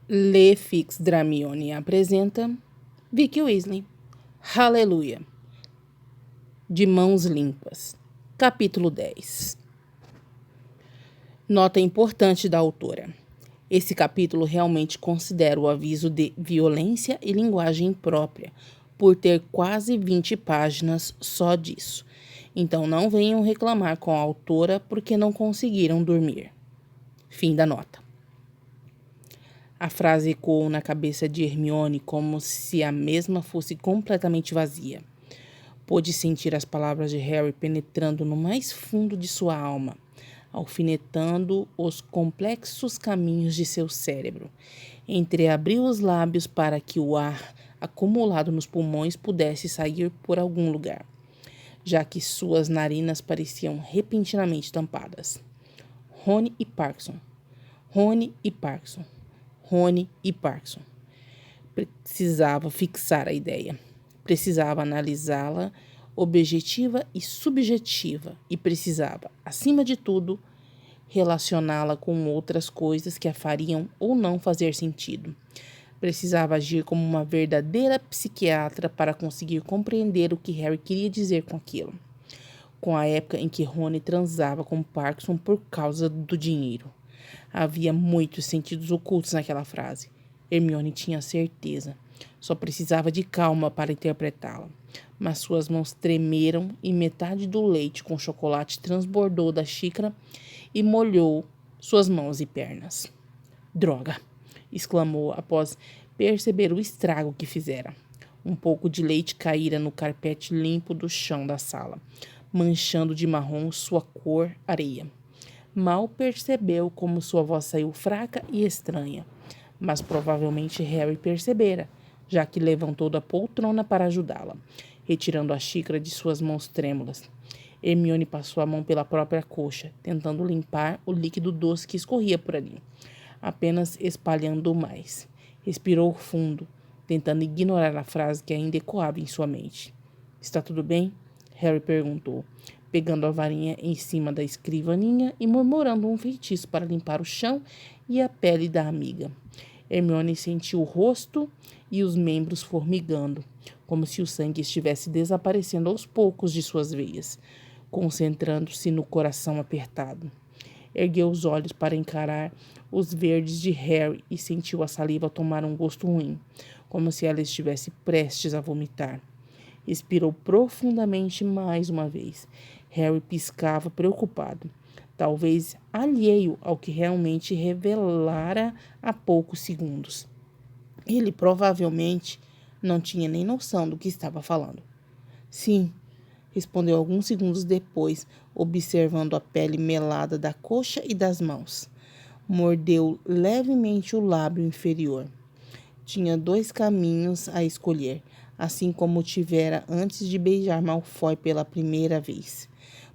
Le Fix Dramione apresenta Vicky Weasley. Aleluia. De mãos limpas. Capítulo 10. Nota importante da autora. Esse capítulo realmente considera o aviso de violência e linguagem imprópria, por ter quase 20 páginas só disso. Então não venham reclamar com a autora porque não conseguiram dormir. Fim da nota. A frase ecoou na cabeça de Hermione como se a mesma fosse completamente vazia. Pôde sentir as palavras de Harry penetrando no mais fundo de sua alma, alfinetando os complexos caminhos de seu cérebro. Entreabriu os lábios para que o ar acumulado nos pulmões pudesse sair por algum lugar, já que suas narinas pareciam repentinamente tampadas. Rony e Parkinson. Rony e Parkinson. Rony e Parkinson. Precisava fixar a ideia. Precisava analisá-la objetiva e subjetiva. E precisava, acima de tudo, relacioná-la com outras coisas que a fariam ou não fazer sentido. Precisava agir como uma verdadeira psiquiatra para conseguir compreender o que Harry queria dizer com aquilo. Com a época em que Rony transava com Parkinson por causa do dinheiro. Havia muitos sentidos ocultos naquela frase. Hermione tinha certeza. Só precisava de calma para interpretá-la. Mas suas mãos tremeram e metade do leite com chocolate transbordou da xícara e molhou suas mãos e pernas. Droga! Exclamou após perceber o estrago que fizera. Um pouco de leite caíra no carpete limpo do chão da sala, manchando de marrom sua cor areia. Mal percebeu como sua voz saiu fraca e estranha, mas provavelmente Harry percebera, já que levantou da poltrona para ajudá-la, retirando a xícara de suas mãos trêmulas. Hermione passou a mão pela própria coxa, tentando limpar o líquido doce que escorria por ali, apenas espalhando-o mais. Respirou fundo, tentando ignorar a frase que ainda ecoava em sua mente. — Está tudo bem? Harry perguntou, pegando a varinha em cima da escrivaninha e murmurando um feitiço para limpar o chão e a pele da amiga. Hermione sentiu o rosto e os membros formigando, como se o sangue estivesse desaparecendo aos poucos de suas veias, concentrando-se no coração apertado. Ergueu os olhos para encarar os verdes de Harry e sentiu a saliva tomar um gosto ruim, como se ela estivesse prestes a vomitar. Expirou profundamente mais uma vez. Harry piscava preocupado, talvez alheio ao que realmente revelara há poucos segundos. Ele provavelmente não tinha nem noção do que estava falando. — Sim, respondeu alguns segundos depois, observando a pele melada da coxa e das mãos. Mordeu levemente o lábio inferior. Tinha 2 caminhos a escolher, assim como tivera antes de beijar Malfoy pela primeira vez.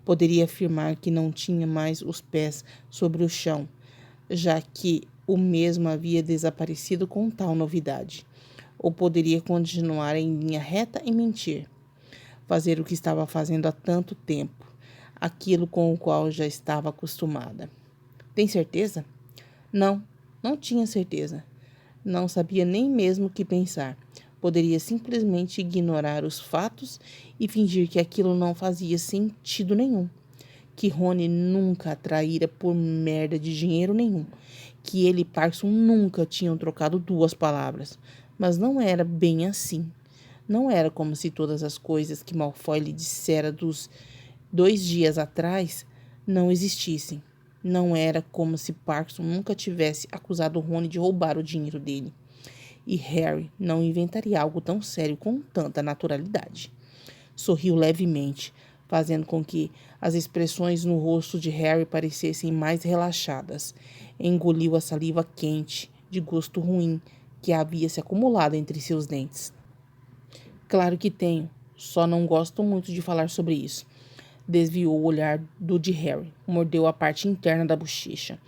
Poderia afirmar que não tinha mais os pés sobre o chão, já que o mesmo havia desaparecido com tal novidade. Ou poderia continuar em linha reta e mentir. Fazer o que estava fazendo há tanto tempo, aquilo com o qual já estava acostumada. Tem certeza? Não, não tinha certeza. Não sabia nem mesmo o que pensar. Poderia simplesmente ignorar os fatos e fingir que aquilo não fazia sentido nenhum. Que Rony nunca a traíra por merda de dinheiro nenhum. Que ele e Parkinson nunca tinham trocado 2 palavras. Mas não era bem assim. Não era como se todas as coisas que Malfoy lhe dissera dos 2 dias atrás não existissem. Não era como se Parkinson nunca tivesse acusado Rony de roubar o dinheiro dele. E Harry não inventaria algo tão sério com tanta naturalidade. Sorriu levemente, fazendo com que as expressões no rosto de Harry parecessem mais relaxadas. Engoliu a saliva quente, de gosto ruim, que havia se acumulado entre seus dentes. Claro que tenho, só não gosto muito de falar sobre isso. Desviou o olhar do de Harry, mordeu a parte interna da bochecha.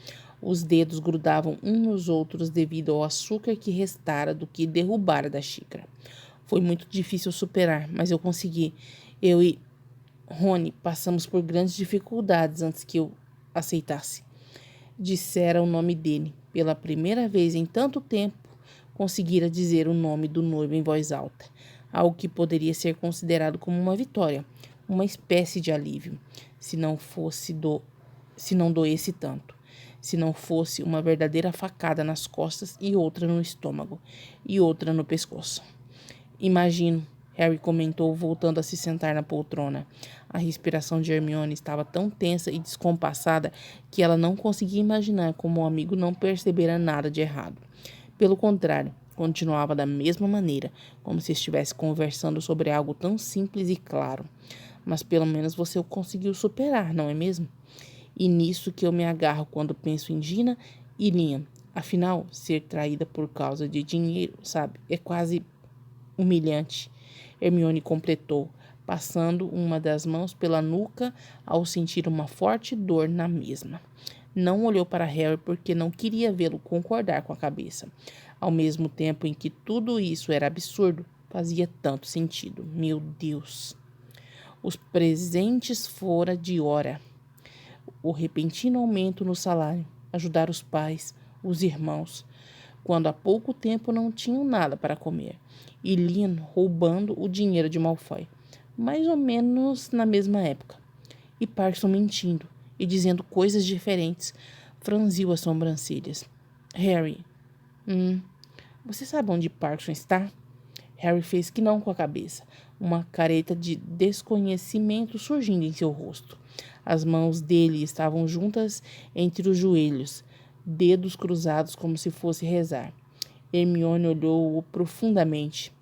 Os dedos grudavam uns nos outros devido ao açúcar que restara do que derrubara da xícara. Foi muito difícil superar, mas eu consegui. Eu e Rony passamos por grandes dificuldades antes que eu aceitasse. Dissera o nome dele. Pela primeira vez em tanto tempo, conseguira dizer o nome do noivo em voz alta, algo que poderia ser considerado como uma vitória, uma espécie de alívio, se não doesse tanto, se não fosse uma verdadeira facada nas costas e outra no estômago, e outra no pescoço. Imagino, Harry comentou, voltando a se sentar na poltrona. A respiração de Hermione estava tão tensa e descompassada que ela não conseguia imaginar como o amigo não percebera nada de errado. Pelo contrário, continuava da mesma maneira, como se estivesse conversando sobre algo tão simples e claro. Mas pelo menos você o conseguiu superar, não é mesmo? E nisso que eu me agarro quando penso em Gina e Liam. Afinal, ser traída por causa de dinheiro, sabe, é quase humilhante. Hermione completou, passando uma das mãos pela nuca ao sentir uma forte dor na mesma. Não olhou para Harry porque não queria vê-lo concordar com a cabeça. Ao mesmo tempo em que tudo isso era absurdo, fazia tanto sentido. Meu Deus! Os presentes fora de hora. O repentino aumento no salário, ajudar os pais, os irmãos, quando há pouco tempo não tinham nada para comer, e Liam roubando o dinheiro de Malfoy, mais ou menos na mesma época, e Parkinson mentindo e dizendo coisas diferentes, franziu as sobrancelhas. Harry, você sabe onde Parkinson está? Harry fez que não com a cabeça, uma careta de desconhecimento surgindo em seu rosto. As mãos dele estavam juntas entre os joelhos, dedos cruzados como se fosse rezar. Hermione olhou-o profundamente.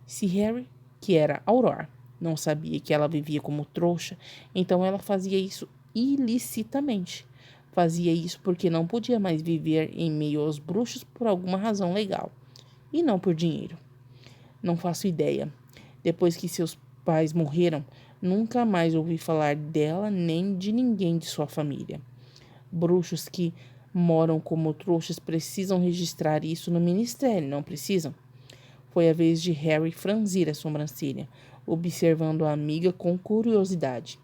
Se Harry, que era Auror, não sabia que ela vivia como trouxa, então ela fazia isso ilicitamente. Fazia isso porque não podia mais viver em meio aos bruxos por alguma razão legal, e não por dinheiro. Não faço ideia. Depois que seus pais morreram, nunca mais ouvi falar dela nem de ninguém de sua família. Bruxos que moram como trouxas precisam registrar isso no ministério, não precisam? Foi a vez de Harry franzir a sobrancelha, observando a amiga com curiosidade.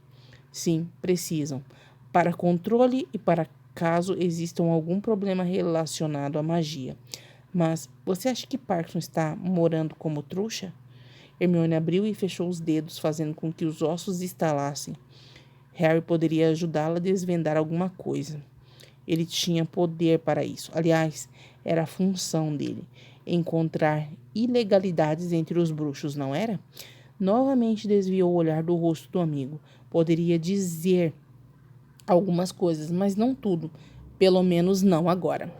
Sim, precisam. Para controle e para caso existam algum problema relacionado à magia. Mas você acha que Parkinson está morando como trouxa? Hermione abriu e fechou os dedos, fazendo com que os ossos estalassem. Harry poderia ajudá-la a desvendar alguma coisa. Ele tinha poder para isso. Aliás, era a função dele. Encontrar ilegalidades entre os bruxos, não era? Novamente desviou o olhar do rosto do amigo. Poderia dizer algumas coisas, mas não tudo. Pelo menos não agora.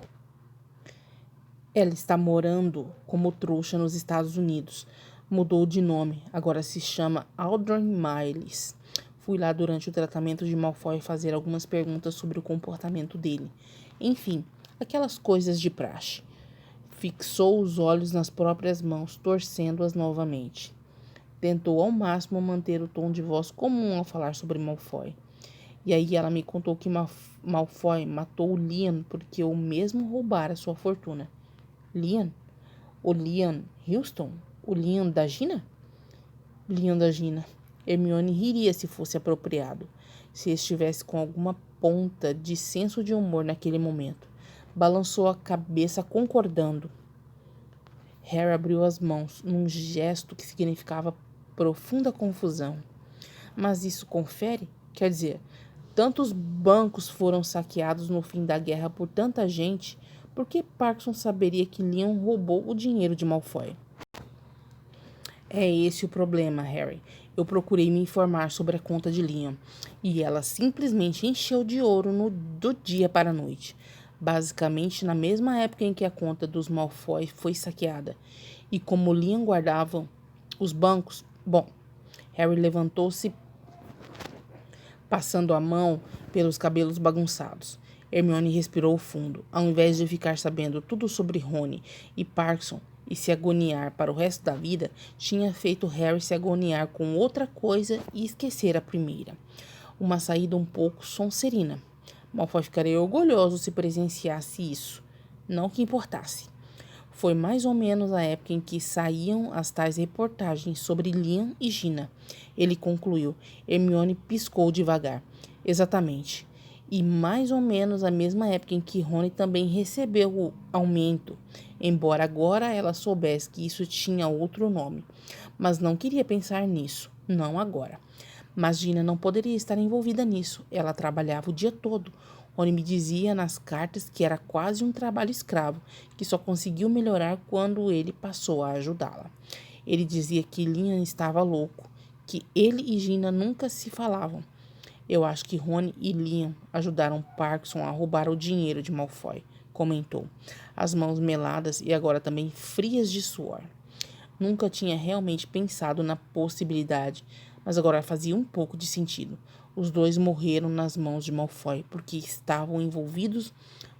Ela está morando como trouxa nos Estados Unidos. Mudou de nome, agora se chama Aldrin Miles. Fui lá durante o tratamento de Malfoy fazer algumas perguntas sobre o comportamento dele. Enfim, aquelas coisas de praxe. Fixou os olhos nas próprias mãos, torcendo-as novamente. Tentou ao máximo manter o tom de voz comum ao falar sobre Malfoy. E aí ela me contou que Malfoy matou o Liam porque eu mesmo roubara sua fortuna. Liam? O Liam Houston? O Liam da Gina? Liam da Gina. Hermione riria se fosse apropriado, se estivesse com alguma ponta de senso de humor naquele momento. Balançou a cabeça concordando. Harry abriu as mãos, num gesto que significava profunda confusão. Mas isso confere? Quer dizer, tantos bancos foram saqueados no fim da guerra por tanta gente, por que Parkinson saberia que Liam roubou o dinheiro de Malfoy? É esse o problema, Harry. Eu procurei me informar sobre a conta de Liam, e ela simplesmente encheu de ouro do dia para a noite. Basicamente na mesma época em que a conta dos Malfoy foi saqueada. E como Liam guardava os bancos... Bom, Harry levantou-se, passando a mão pelos cabelos bagunçados. Hermione respirou fundo. Ao invés de ficar sabendo tudo sobre Rony e Parkinson e se agoniar para o resto da vida, tinha feito Harry se agoniar com outra coisa e esquecer a primeira. Uma saída um pouco sonserina. Malfoy ficaria orgulhoso se presenciasse isso. Não que importasse. Foi mais ou menos a época em que saíam as tais reportagens sobre Liam e Gina. Ele concluiu. Hermione piscou devagar. Exatamente. e mais ou menos a mesma época em que Rony também recebeu o aumento, embora agora ela soubesse que isso tinha outro nome, mas não queria pensar nisso, não agora. Mas Gina não poderia estar envolvida nisso, ela trabalhava o dia todo. Rony me dizia nas cartas que era quase um trabalho escravo, que só conseguiu melhorar quando ele passou a ajudá-la. Ele dizia que Liam estava louco, que ele e Gina nunca se falavam. Eu acho que Rony e Liam ajudaram Parkinson a roubar o dinheiro de Malfoy, comentou, as mãos meladas e agora também frias de suor. Nunca tinha realmente pensado na possibilidade, mas agora fazia um pouco de sentido. Os dois morreram nas mãos de Malfoy porque estavam envolvidos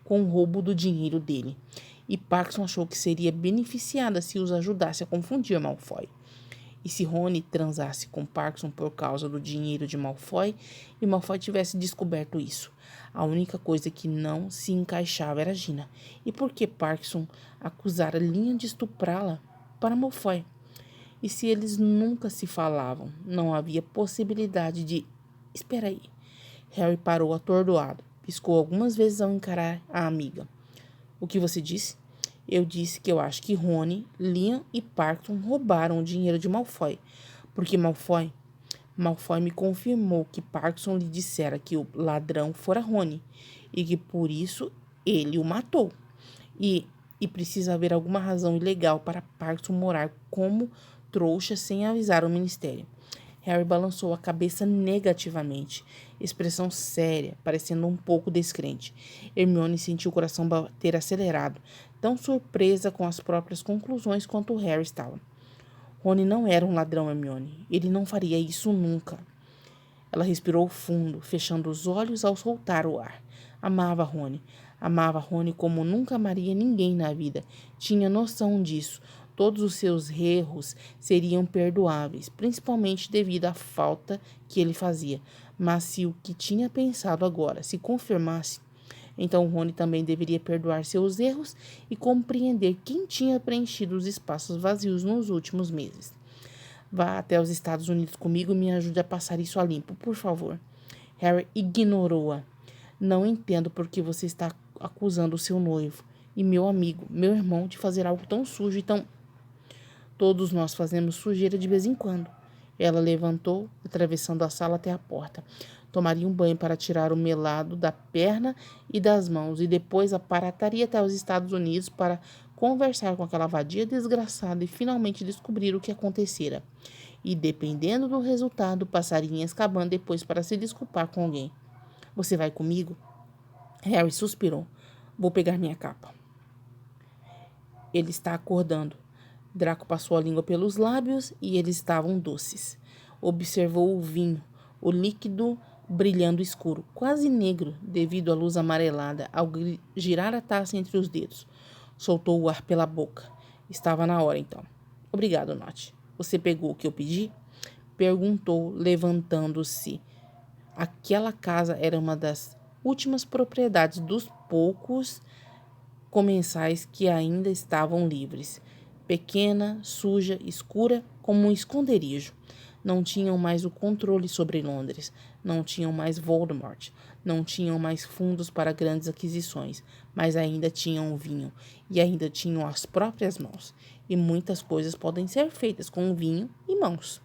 com o roubo do dinheiro dele. E Parkinson achou que seria beneficiada se os ajudasse a confundir Malfoy. E se Rony transasse com Parkinson por causa do dinheiro de Malfoy e Malfoy tivesse descoberto isso? A única coisa que não se encaixava era Gina. E por que Parkinson acusara Liam de estuprá-la para Malfoy? E se eles nunca se falavam, não havia possibilidade de... Espera aí. Harry parou atordoado. Piscou algumas vezes ao encarar a amiga. O que você disse? Eu disse que eu acho que Rony, Liam e Parkinson roubaram o dinheiro de Malfoy. Porque Malfoy me confirmou que Parkinson lhe dissera que o ladrão fora Rony. E que por isso ele o matou. E precisa haver alguma razão ilegal para Parkinson morar como trouxa sem avisar o ministério. Harry balançou a cabeça negativamente, expressão séria, parecendo um pouco descrente. Hermione sentiu o coração bater acelerado, tão surpresa com as próprias conclusões quanto Harry estava. Rony não era um ladrão, Hermione. Ele não faria isso nunca. Ela respirou fundo, fechando os olhos ao soltar o ar. Amava Rony. Amava Rony como nunca amaria ninguém na vida. Tinha noção disso. Todos os seus erros seriam perdoáveis, principalmente devido à falta que ele fazia. Mas se o que tinha pensado agora se confirmasse, então Rony também deveria perdoar seus erros e compreender quem tinha preenchido os espaços vazios nos últimos meses. Vá até os Estados Unidos comigo e me ajude a passar isso a limpo, por favor. Harry ignorou-a. Não entendo por que você está acusando o seu noivo e meu amigo, meu irmão, de fazer algo tão sujo e tão... Todos nós fazemos sujeira de vez em quando. Ela levantou, atravessando a sala até a porta. Tomaria um banho para tirar o melado da perna e das mãos e depois aparataria até os Estados Unidos para conversar com aquela vadia desgraçada e finalmente descobrir o que acontecera. E, dependendo do resultado, passaria em Azkaban depois para se desculpar com alguém. Você vai comigo? Harry suspirou. Vou pegar minha capa. Ele está acordando. Draco passou a língua pelos lábios e eles estavam doces. Observou o vinho, o líquido brilhando escuro, quase negro devido à luz amarelada ao girar a taça entre os dedos. Soltou o ar pela boca. Estava na hora, então. Obrigado, Nott. Você pegou o que eu pedi? Perguntou, levantando-se. Aquela casa era uma das últimas propriedades dos poucos comensais que ainda estavam livres. Pequena, suja, escura, como um esconderijo. Não tinham mais o controle sobre Londres. Não tinham mais Voldemort. Não tinham mais fundos para grandes aquisições. Mas ainda tinham o vinho. E ainda tinham as próprias mãos. E muitas coisas podem ser feitas com vinho e mãos.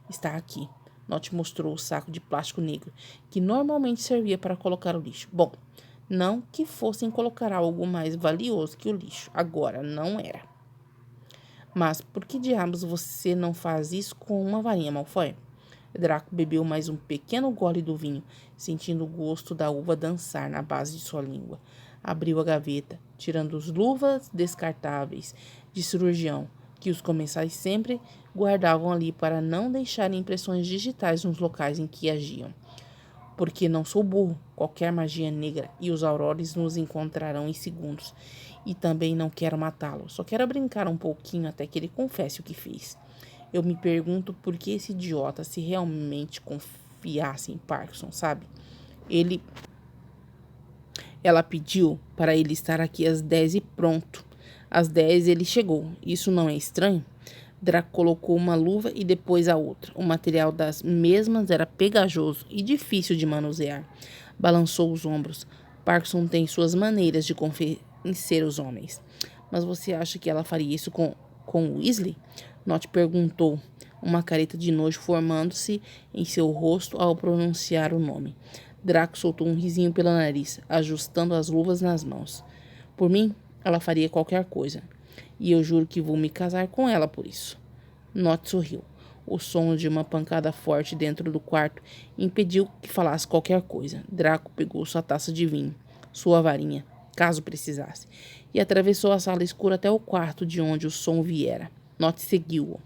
Está aqui. Nott mostrou o saco de plástico negro, que normalmente servia para colocar o lixo. Bom, não que fossem colocar algo mais valioso que o lixo. Agora, não era. Mas por que diabos você não faz isso com uma varinha, Malfoy? Draco bebeu mais um pequeno gole do vinho, sentindo o gosto da uva dançar na base de sua língua. Abriu a gaveta, tirando as luvas descartáveis de cirurgião, que os comensais sempre guardavam ali para não deixarem impressões digitais nos locais em que agiam. Porque não sou burro, qualquer magia negra e os aurores nos encontrarão em segundos. E também não quero matá-lo, só quero brincar um pouquinho até que ele confesse o que fez. Eu me pergunto por que esse idiota se realmente confiasse em Parkinson, sabe? Ela pediu para ele estar aqui às 10 e pronto. Às 10 ele chegou. Isso não é estranho? Draco colocou uma luva e depois a outra. O material das mesmas era pegajoso e difícil de manusear. Balançou os ombros. Parkinson tem suas maneiras de convencer os homens. Mas você acha que ela faria isso com Weasley? Nott perguntou, uma careta de nojo formando-se em seu rosto ao pronunciar o nome. Draco soltou um risinho pelo nariz, ajustando as luvas nas mãos. Por mim, ela faria qualquer coisa. E eu juro que vou me casar com ela por isso. Nott sorriu. O som de uma pancada forte dentro do quarto impediu que falasse qualquer coisa. Draco pegou sua taça de vinho, sua varinha, caso precisasse, e atravessou a sala escura até o quarto de onde o som viera. Nott seguiu-o.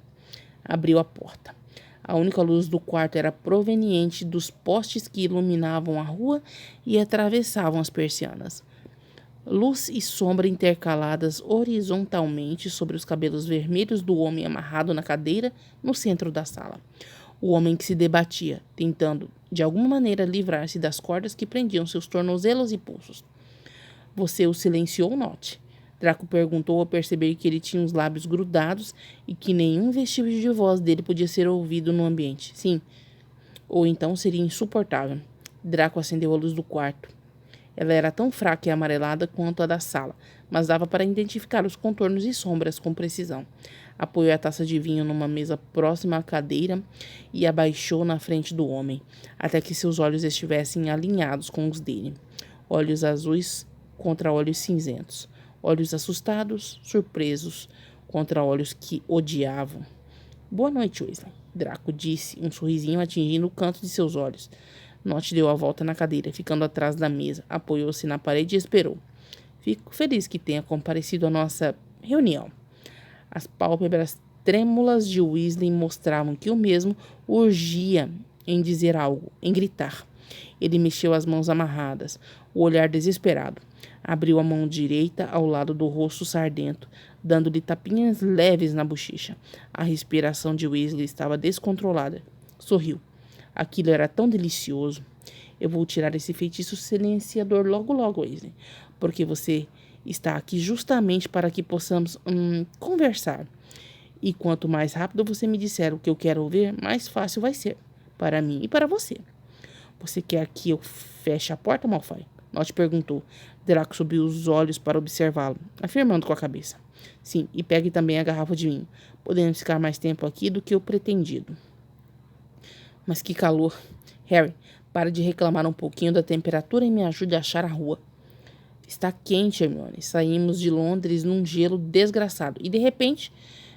Abriu a porta. A única luz do quarto era proveniente dos postes que iluminavam a rua e atravessavam as persianas. Luz e sombra intercaladas horizontalmente sobre os cabelos vermelhos do homem amarrado na cadeira no centro da sala. O homem que se debatia, tentando, de alguma maneira, livrar-se das cordas que prendiam seus tornozelos e pulsos. Você o silenciou, Nott? Draco perguntou ao perceber que ele tinha os lábios grudados e que nenhum vestígio de voz dele podia ser ouvido no ambiente. Sim. Ou então seria insuportável. Draco acendeu a luz do quarto. Ela era tão fraca e amarelada quanto a da sala, mas dava para identificar os contornos e sombras com precisão. Apoiou a taça de vinho numa mesa próxima à cadeira e abaixou na frente do homem, até que seus olhos estivessem alinhados com os dele. Olhos azuis contra olhos cinzentos. Olhos assustados, surpresos, contra olhos que odiavam. Boa noite, Weasley, Draco disse, um sorrisinho atingindo o canto de seus olhos. Nott deu a volta na cadeira, ficando atrás da mesa, apoiou-se na parede e esperou. Fico feliz que tenha comparecido à nossa reunião. As pálpebras trêmulas de Weasley mostravam que o mesmo urgia em dizer algo, em gritar. Ele mexeu as mãos amarradas, o olhar desesperado. Abriu a mão direita ao lado do rosto sardento, dando-lhe tapinhas leves na bochecha. A respiração de Weasley estava descontrolada. Sorriu. Aquilo era tão delicioso. Eu vou tirar esse feitiço silenciador logo, Weasley, porque você está aqui justamente para que possamos conversar. E quanto mais rápido você me disser o que eu quero ouvir, mais fácil vai ser, para mim e para você. Você quer que eu feche a porta, Malfoy? Nott perguntou. Draco subiu os olhos para observá-lo, afirmando com a cabeça. Sim, e pegue também a garrafa de vinho. Podemos ficar mais tempo aqui do que o pretendido. Mas que calor. Harry, para de reclamar um pouquinho da temperatura e me ajude a achar a rua. Está quente, Hermione. Saímos de Londres num gelo desgraçado. E, de repente,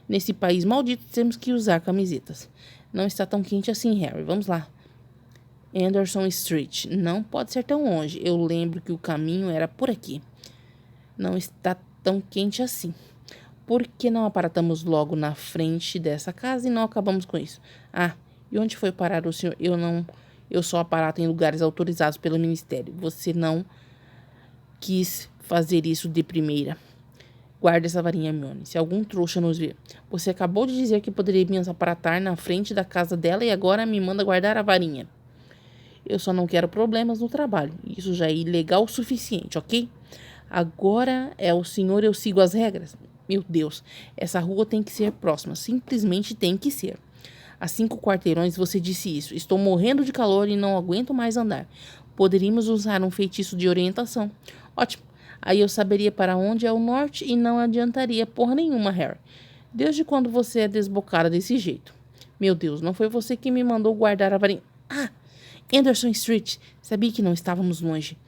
nesse país maldito, temos que usar camisetas. Não está tão quente assim, Harry. Vamos lá. Anderson Street. Não pode ser tão longe. Eu lembro que o caminho era por aqui. Não está tão quente assim. Por que não aparatamos logo na frente dessa casa e não acabamos com isso? Ah, e onde foi parar o senhor? Eu só aparato em lugares autorizados pelo Ministério. Você não quis fazer isso de primeira. Guarde essa varinha, Hermione. Se algum trouxa nos ver. Você acabou de dizer que poderíamos aparatar na frente da casa dela e agora me manda guardar a varinha. Eu só não quero problemas no trabalho. Isso já é ilegal o suficiente, ok? Agora é o senhor, eu sigo as regras. Meu Deus, essa rua tem que ser próxima. Simplesmente tem que ser. Há 5 quarteirões você disse isso. Estou morrendo de calor e não aguento mais andar. Poderíamos usar um feitiço de orientação. Ótimo. Aí eu saberia para onde é o norte e não adiantaria porra nenhuma, Harry. Desde quando você é desbocada desse jeito? Meu Deus, não foi você que me mandou guardar a varinha. Ah! Anderson Street. Sabia que não estávamos longe.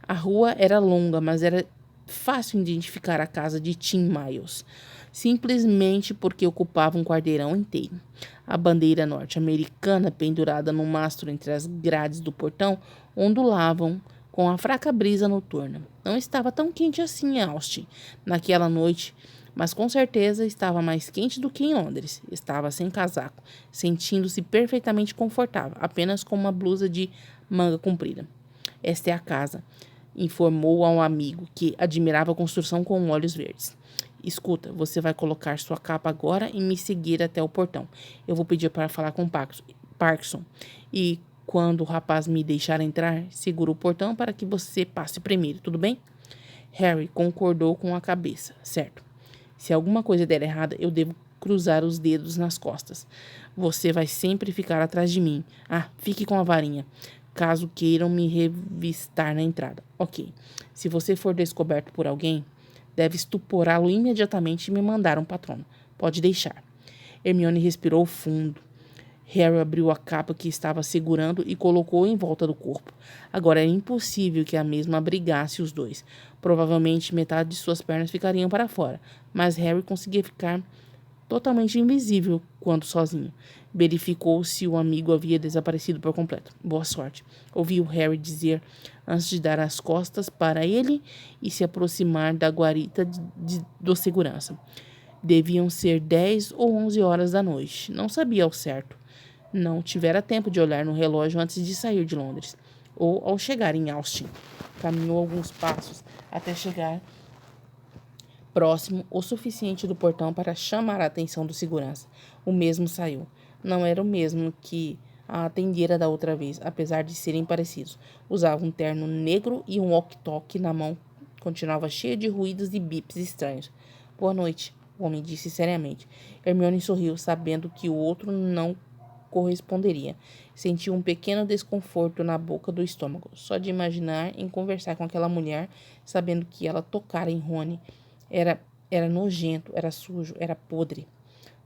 A rua era longa, mas era fácil identificar a casa de Tim Miles, simplesmente porque ocupava um quarteirão inteiro. A bandeira norte-americana, pendurada no mastro entre as grades do portão, ondulavam com a fraca brisa noturna. Não estava tão quente assim em Austin naquela noite, mas com certeza estava mais quente do que em Londres. Estava sem casaco, sentindo-se perfeitamente confortável, apenas com uma blusa de manga comprida. Esta é a casa, informou a um amigo que admirava a construção com olhos verdes. Escuta, você vai colocar sua capa agora e me seguir até o portão. Eu vou pedir para falar com Parkinson. E quando o rapaz me deixar entrar, segura o portão para que você passe primeiro, tudo bem? Harry concordou com a cabeça. Certo. Se alguma coisa der errada, eu devo cruzar os dedos nas costas. Você vai sempre ficar atrás de mim. Ah, fique com a varinha. caso queiram me revistar na entrada. Ok. Se você for descoberto por alguém, deve estuporá-lo imediatamente e me mandar um patrono. Pode deixar. Hermione respirou fundo. Harry abriu a capa que estava segurando e colocou em volta do corpo. Agora era impossível que a mesma abrigasse os dois. Provavelmente metade de suas pernas ficariam para fora, mas Harry conseguia ficar totalmente invisível quando sozinho. Verificou se o amigo havia desaparecido por completo. Boa sorte, ouviu Harry dizer antes de dar as costas para ele e se aproximar da guarita do segurança. Deviam ser 10 ou 11 horas da noite. Não sabia ao certo. Não tivera tempo de olhar no relógio antes de sair de Londres, ou ao chegar em Austin. Caminhou alguns passos até chegar próximo o suficiente do portão para chamar a atenção do segurança. O mesmo saiu. Não era o mesmo que a atendera da outra vez, apesar de serem parecidos. Usava um terno negro e um walkie-talkie na mão. Continuava cheia de ruídos e bips estranhos. Boa noite, o homem disse seriamente. Hermione sorriu, sabendo que o outro não corresponderia. Sentiu um pequeno desconforto na boca do estômago, só de imaginar em conversar com aquela mulher, sabendo que ela tocara em Rony. Era nojento, era sujo, era podre.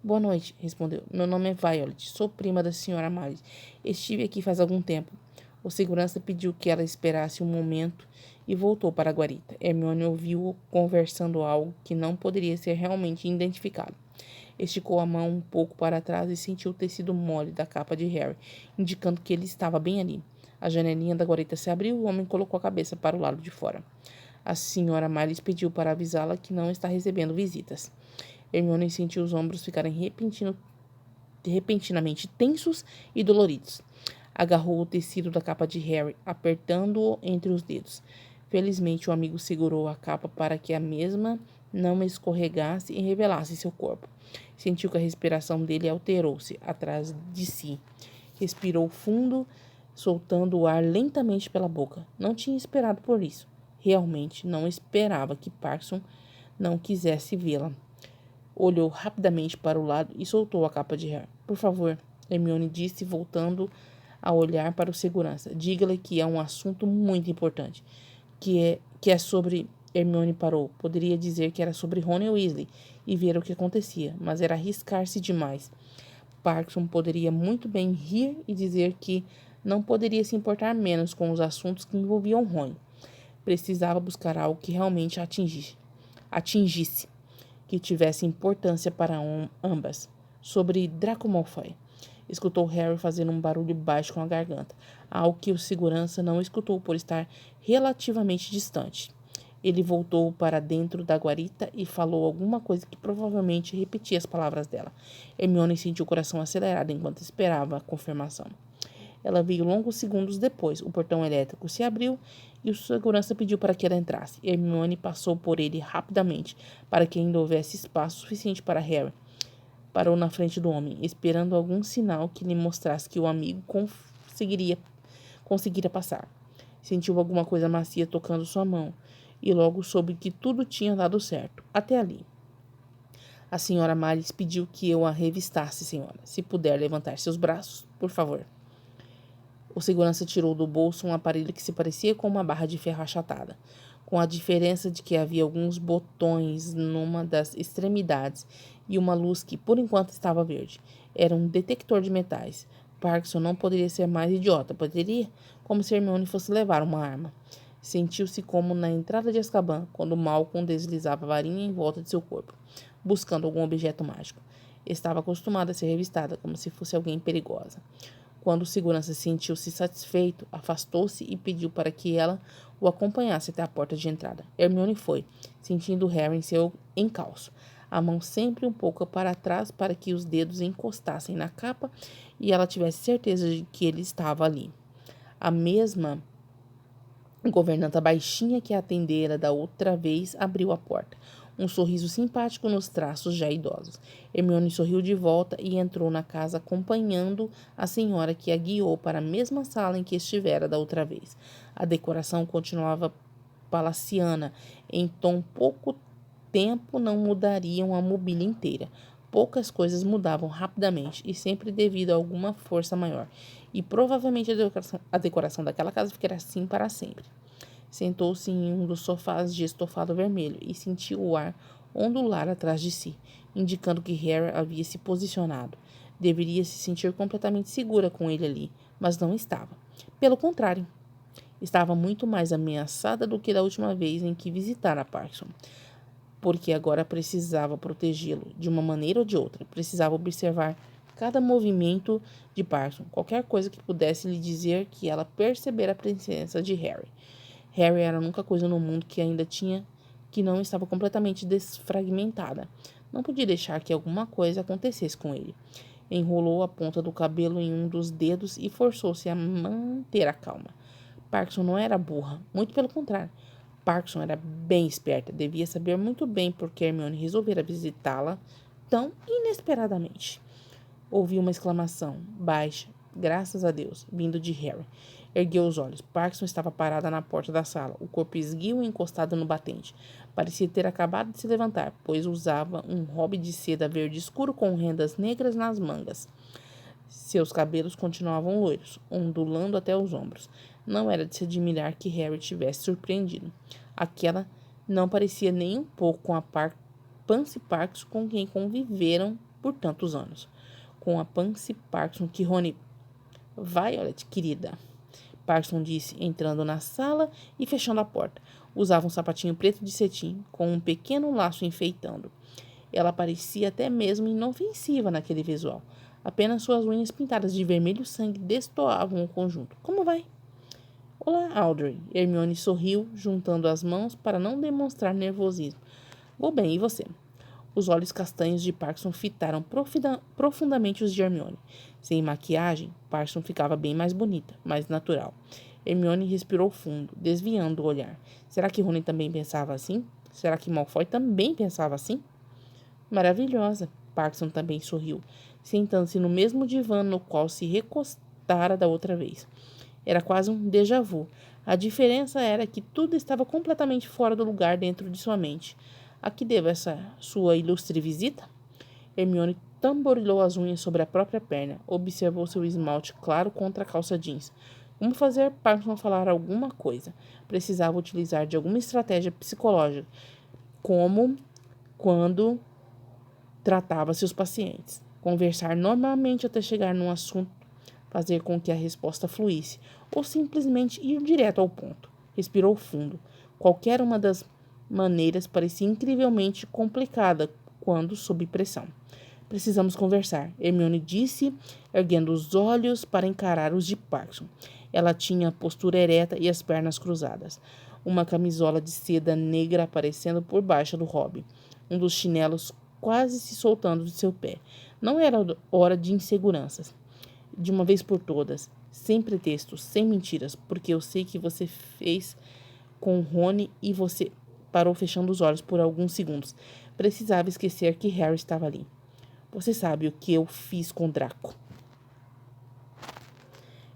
Boa noite, respondeu. Meu nome é Violet, sou prima da senhora Miles. Estive aqui faz algum tempo. O segurança pediu que ela esperasse um momento e voltou para a guarita. Hermione ouviu-o conversando algo que não poderia ser realmente identificado. Esticou a mão um pouco para trás e sentiu o tecido mole da capa de Harry, indicando que ele estava bem ali. A janelinha da guarita se abriu e o homem colocou a cabeça para o lado de fora. A senhora Miles pediu para avisá-la que não está recebendo visitas. Hermione sentiu os ombros ficarem repentinamente tensos e doloridos. Agarrou o tecido da capa de Harry, apertando-o entre os dedos. Felizmente, o amigo segurou a capa para que a mesma não escorregasse e revelasse seu corpo. Sentiu que a respiração dele alterou-se atrás de si. Respirou fundo, soltando o ar lentamente pela boca. Não tinha esperado por isso. Realmente não esperava que Parkinson não quisesse vê-la. Olhou rapidamente para o lado e soltou a capa de Harry. Por favor, Hermione disse, voltando a olhar para o segurança. Diga-lhe que é um assunto muito importante. Que é sobre... Hermione parou. Poderia dizer que era sobre Rony Weasley e ver o que acontecia, mas era arriscar-se demais. Parkinson poderia muito bem rir e dizer que não poderia se importar menos com os assuntos que envolviam Rony. Precisava buscar algo que realmente atingisse, que tivesse importância para ambas. Sobre Draco Malfoy. Escutou Harry fazendo um barulho baixo com a garganta, algo que o segurança não escutou por estar relativamente distante. Ele voltou para dentro da guarita e falou alguma coisa que provavelmente repetia as palavras dela. Hermione sentiu o coração acelerado enquanto esperava a confirmação. Ela veio longos segundos depois. O portão elétrico se abriu e o segurança pediu para que ela entrasse. Hermione passou por ele rapidamente, para que ainda houvesse espaço suficiente para Harry. Parou na frente do homem, esperando algum sinal que lhe mostrasse que o amigo conseguira passar. Sentiu alguma coisa macia tocando sua mão, e logo soube que tudo tinha dado certo, até ali. A senhora Miles pediu que eu a revistasse, senhora. Se puder levantar seus braços, por favor. O segurança tirou do bolso um aparelho que se parecia com uma barra de ferro achatada, com a diferença de que havia alguns botões numa das extremidades e uma luz que, por enquanto, estava verde. Era um detector de metais. Parkinson não poderia ser mais idiota, poderia? Como se Hermione fosse levar uma arma. Sentiu-se como na entrada de Azkaban, quando Malcolm deslizava a varinha em volta de seu corpo, buscando algum objeto mágico. Estava acostumada a ser revistada, como se fosse alguém perigosa. Quando o segurança sentiu-se satisfeito, afastou-se e pediu para que ela o acompanhasse até a porta de entrada. Hermione foi, sentindo Harry em seu encalço, a mão sempre um pouco para trás para que os dedos encostassem na capa e ela tivesse certeza de que ele estava ali. A mesma governanta baixinha que a atendera da outra vez abriu a porta. Um sorriso simpático nos traços já idosos. Hermione sorriu de volta e entrou na casa acompanhando a senhora que a guiou para a mesma sala em que estivera da outra vez. A decoração continuava palaciana. Em tão pouco tempo não mudariam a mobília inteira. poucas coisas mudavam rapidamente e sempre devido a alguma força maior. E provavelmente a decoração daquela casa ficará assim para sempre. Sentou-se em um dos sofás de estofado vermelho e sentiu o ar ondular atrás de si, indicando que Harry havia se posicionado. Deveria se sentir completamente segura com ele ali, mas não estava. Pelo contrário, estava muito mais ameaçada do que da última vez em que visitara Parkinson, porque agora precisava protegê-lo de uma maneira ou de outra. Precisava observar cada movimento de Parkinson, qualquer coisa que pudesse lhe dizer que ela percebera a presença de Harry. Harry era a única coisa no mundo que não estava completamente desfragmentada. Não podia deixar que alguma coisa acontecesse com ele. Enrolou a ponta do cabelo em um dos dedos e forçou-se a manter a calma. Parkinson não era burra, muito pelo contrário. Parkinson era bem esperta, devia saber muito bem por que Hermione resolvera visitá-la tão inesperadamente. Ouviu uma exclamação, baixa, graças a Deus, vindo de Harry. Ergueu os olhos. Parkinson estava parada na porta da sala, o corpo esguio e encostado no batente. Parecia ter acabado de se levantar, pois usava um hobby de seda verde escuro com rendas negras nas mangas. Seus cabelos continuavam loiros, ondulando até os ombros. Não era de se admirar que Harry tivesse surpreendido. Aquela não parecia nem um pouco com a Pansy Parkinson com quem conviveram por tantos anos. Com a Pansy Parkinson que Rony... Violet, querida, Parkinson disse, entrando na sala e fechando a porta. Usava um sapatinho preto de cetim, com um pequeno laço enfeitando. Ela parecia até mesmo inofensiva naquele visual. Apenas suas unhas pintadas de vermelho sangue destoavam o conjunto. Como vai? Olá, Audrey. Hermione sorriu, juntando as mãos para não demonstrar nervosismo. Vou bem, e você? Os olhos castanhos de Parkinson fitaram profundamente os de Hermione. Sem maquiagem, Parkinson ficava bem mais bonita, mais natural. Hermione respirou fundo, desviando o olhar. Será que Rony também pensava assim? Será que Malfoy também pensava assim? Maravilhosa. Parkinson também sorriu, sentando-se no mesmo divã no qual se recostara da outra vez. Era quase um déjà vu. A diferença era que tudo estava completamente fora do lugar dentro de sua mente. A que devo essa sua ilustre visita? Hermione tamborilou as unhas sobre a própria perna. Observou seu esmalte claro contra a calça jeans. Como fazer Parkinson falar alguma coisa? Precisava utilizar de alguma estratégia psicológica, como quando tratava seus pacientes. Conversar normalmente até chegar num assunto, fazer com que a resposta fluísse, ou simplesmente ir direto ao ponto. Respirou fundo. Qualquer uma das maneiras parecia incrivelmente complicada quando sob pressão. Precisamos conversar, Hermione disse, erguendo os olhos para encarar os de Parkinson. Ela tinha a postura ereta e as pernas cruzadas. Uma camisola de seda negra aparecendo por baixo do hobby. Um dos chinelos quase se soltando de seu pé. Não era hora de inseguranças. De uma vez por todas, sem pretextos, sem mentiras, porque eu sei que você fez com Rony e você parou fechando os olhos por alguns segundos. Precisava esquecer que Harry estava ali. Você sabe o que eu fiz com Draco.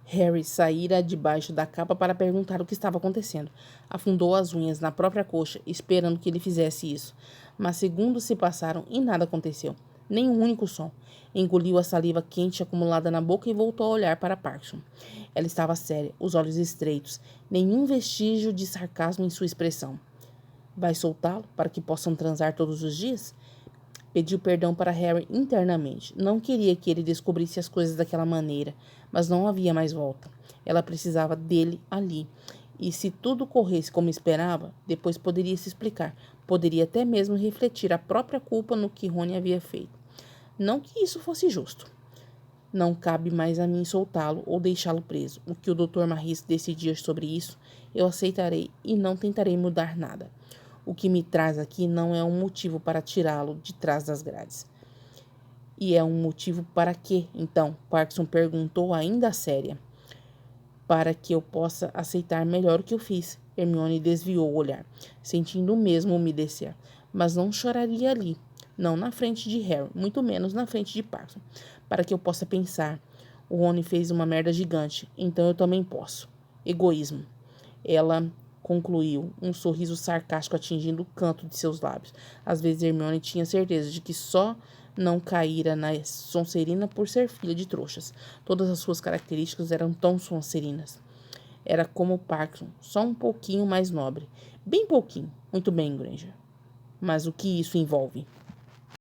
Harry saíra debaixo da capa para perguntar o que estava acontecendo. Afundou as unhas na própria coxa, esperando que ele fizesse isso. Mas segundos se passaram e nada aconteceu. Nem um único som. Engoliu a saliva quente acumulada na boca e voltou a olhar para Parkinson. Ela estava séria, os olhos estreitos, nenhum vestígio de sarcasmo em sua expressão. Vai soltá-lo para que possam transar todos os dias? Pediu perdão para Harry internamente. Não queria que ele descobrisse as coisas daquela maneira, mas não havia mais volta. Ela precisava dele ali. E se tudo corresse como esperava, depois poderia se explicar. Poderia até mesmo refletir a própria culpa no que Rony havia feito. Não que isso fosse justo. Não cabe mais a mim soltá-lo ou deixá-lo preso. O que o Dr. Marris decidir sobre isso, eu aceitarei e não tentarei mudar nada. O que me traz aqui não é um motivo para tirá-lo de trás das grades. E é um motivo para quê, então? Parkinson perguntou ainda séria. Para que eu possa aceitar melhor o que eu fiz. Hermione desviou o olhar, sentindo o mesmo umedecer. Mas não choraria ali. Não na frente de Harry, muito menos na frente de Parkinson. Para que eu possa pensar. O Rony fez uma merda gigante, então eu também posso. Egoísmo. Ela concluiu, um sorriso sarcástico atingindo o canto de seus lábios. Às vezes Hermione tinha certeza de que só não caíra na Sonserina por ser filha de trouxas. Todas as suas características eram tão Sonserinas. Era como Parkinson, só um pouquinho mais nobre. Bem pouquinho. Muito bem, Granger. Mas o que isso envolve?